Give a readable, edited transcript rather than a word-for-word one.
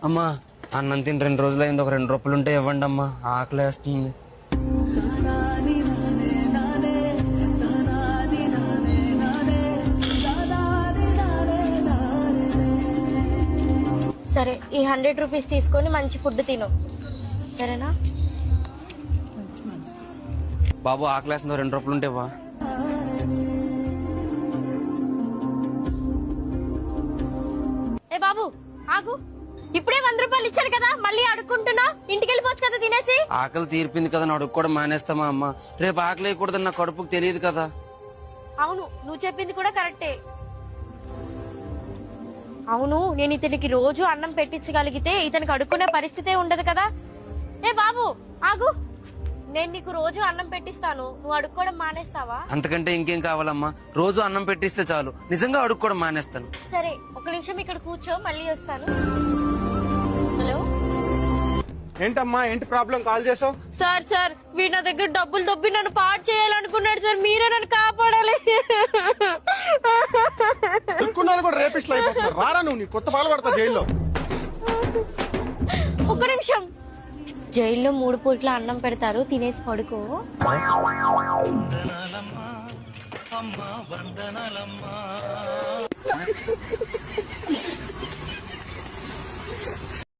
అమ్మా అన్నం తిని 2 రోజులైంది, ఒక 2 రూపాయలు ఉంటే ఇవ్వండి అమ్మా, ఆకలేస్తుంది. సరే, ఈ 100 రూపీస్ తీసుకొని మంచి ఫుడ్ తిను, సరేనా? బాబు ఆకలేస్తుంది, 2 రూపాయలు ఉంటే ఇవ్వా. ఏ బాబు ఆగు, ఇప్పుడే 100 రూపాయలు ఇచ్చాను కదా, మళ్ళీ అడుక్కుంటున్నా. ఇంటికి వెళ్ళిపోవచ్చు కదా తినేసి. ఆకలి తీర్పింది కదా, అడుగు కూడా మానేస్తామా అమ్మా? రేపు ఆకలి వేయకూడదు, నా కడుపుకు తెలియదు కదా. అవును, నువ్వు చెప్పింది కూడా కరెక్టే. అవును, నేను ఇతనికి రోజు అన్నం పెట్టించగలిగితే ఇతనికి అడుక్కునే పరిస్థితే ఉండదు కదా. ఏ బాబు ఆగు, నేను నీకు రోజు అన్నం పెట్టిస్తాను, నువ్వు అడుక్కోవడం మానేస్తావా? అంతకంటే ఇంకేం కావాలమ్మా? రోజు అన్నం పెట్టిస్తే చాలు, నిజంగా అడుగు కూడా మానేస్తాను. సరే, ఒక నిమిషం ఇక్కడ కూర్చో, మళ్ళీ వస్తాను. హలో ఏంటమ్మా, ఏంటి ప్రాబ్లం? కాల్ చేసావు? సార్ వీడు నా దగ్గర డబ్బులు దొబ్బి నన్ను పాడు చేయాలనుకున్నాడు సార్, మీరే నన్ను కాపాడాలి. దిక్కున్నాను కూడా రేపిస్ట్లు అయిపోతున్నారు. రారా నువ్వు, నీ కొత్త పాలు పడతా జైల్లో. ఒక్క నిమిషం, జైల్లో 3 పూట్ల అన్నం పెడతారు, తినేసి పడుకో. వందనాలమ్మా.